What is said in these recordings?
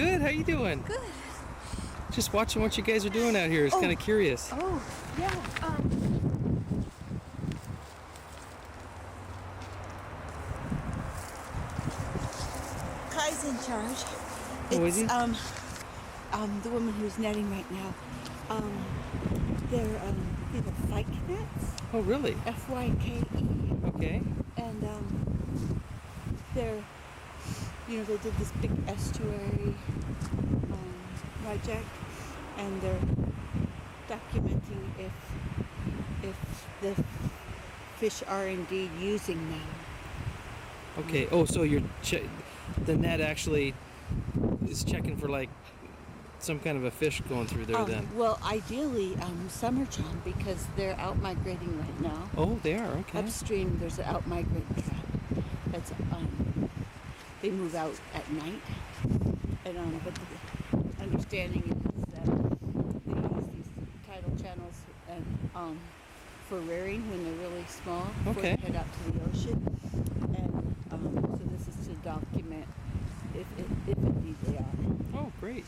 Good. How you doing? Good. Just watching what you guys are doing out here. It's kind of curious. Oh, yeah. Kai's in charge. Oh, is he? The woman who's netting right now. They're fyke nets. Oh, really? F-Y-K-E. Okay. And they're, they did this big estuary project, and they're documenting if the fish are indeed using them. Okay. Oh, so the net actually is checking for like some kind of a fish going through there then? Well, ideally, summer chum, because they're out migrating right now. Oh, they are. Okay. Upstream, there's an out migrating trap. That's they move out at night, and but the understanding is that they use these tidal channels and for rearing when they're really small before they head out to the ocean, and so this is to document if indeed they are. Oh, great.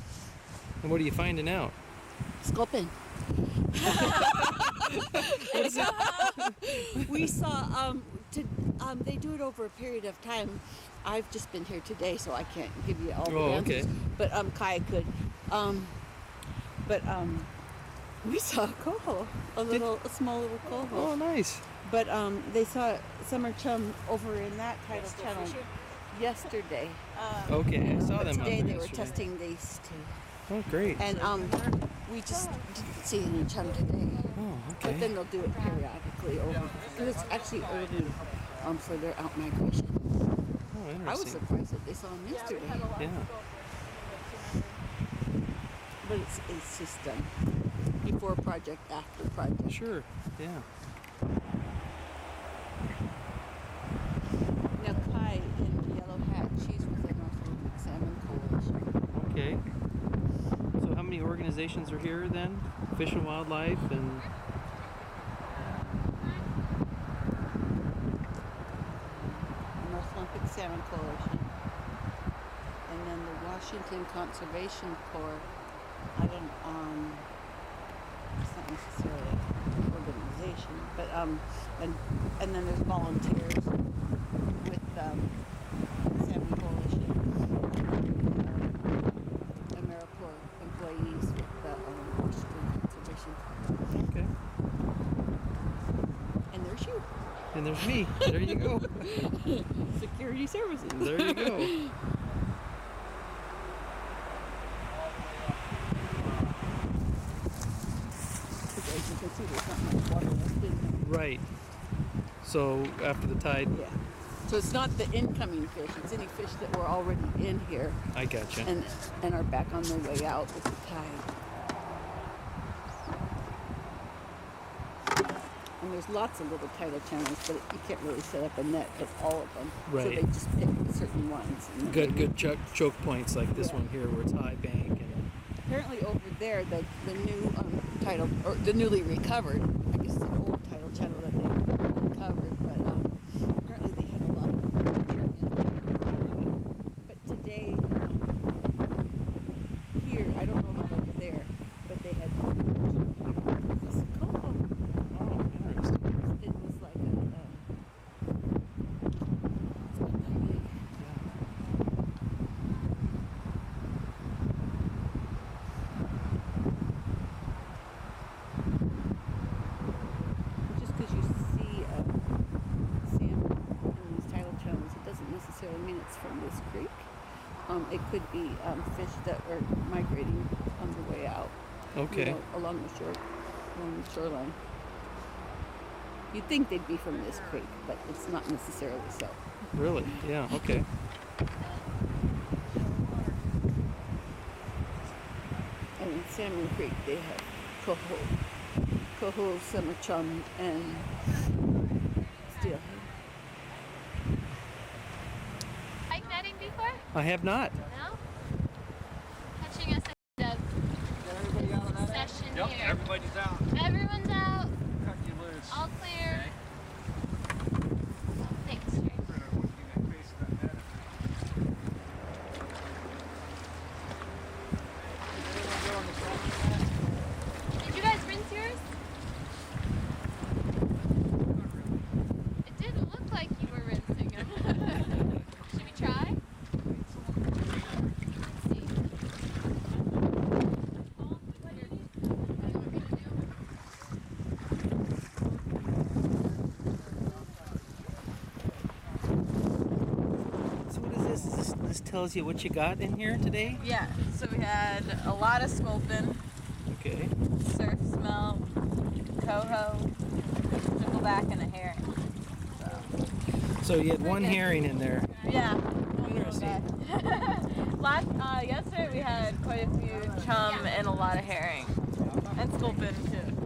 And what are you finding out? Sculpin. We saw they do it over a period of time. I've just been here today, so I can't give you all the answers. Okay. But Kai could. We saw a coho, a small little coho. Oh, nice. But they saw summer chum over in that tidal channel yesterday. Okay, I saw them. Today they were yesterday. testing these two. Oh, great. And we just didn't see any chum today. Oh, okay. But then they'll do it periodically over. Because it's actually early for their out migration. Oh, interesting. I was surprised that they saw them yesterday. Yeah. But it's just before project, after project. Sure. Yeah. Now Kai in the yellow hat, she's with the North Atlantic Salmon Coalition. Okay. So how many organizations are here then? Fish and Wildlife and... North Atlantic Salmon Coalition. And then the Washington Conservation Corps. It's not necessarily an organization, but and then there's volunteers with Salmon Coalition, AmeriCorps employees with the Washington Conservation Corps. Okay. And there's you. And there's me. There you go. Security Services. There you go. As you can see, there's not much water left in there. Right. So after the tide... Yeah. So it's not the incoming fish, it's any fish that were already in here I gotcha. and are back on their way out with the tide. And there's lots of little tidal channels, but you can't really set up a net at all of them. Right. So they just pick certain ones. And Good choke points like this one here where it's high bank. And apparently over there, the new tidal, or the newly recovered, I guess it's an old tidal channel that they recovered, but apparently they had a lot of nature in there. But today, here, I don't know about over there, but they had this coho. oh, interesting. It was like it's not that big. Just because you see salmon in these tidal channels, it doesn't necessarily mean it's from this creek. It could be fish that are migrating on the way out. Okay. Along the shoreline. You'd think they'd be from this creek, but it's not necessarily so. Really? Yeah. Okay. And in Salmon Creek, they have coho, summer chum, and steelhead. Pike netting before? I have not. No? Catching us at the session Yep, here. everybody's out. Everyone's out. Cut you loose. All clear. Thanks, Ray. this tells you what you got in here today? Yeah, so we had a lot of sculpin, Okay. surf smelt, coho, stickleback, and a herring. So you had one herring in there. Yeah. Interesting. Yesterday we had quite a few chum and a lot of herring. And sculpin too.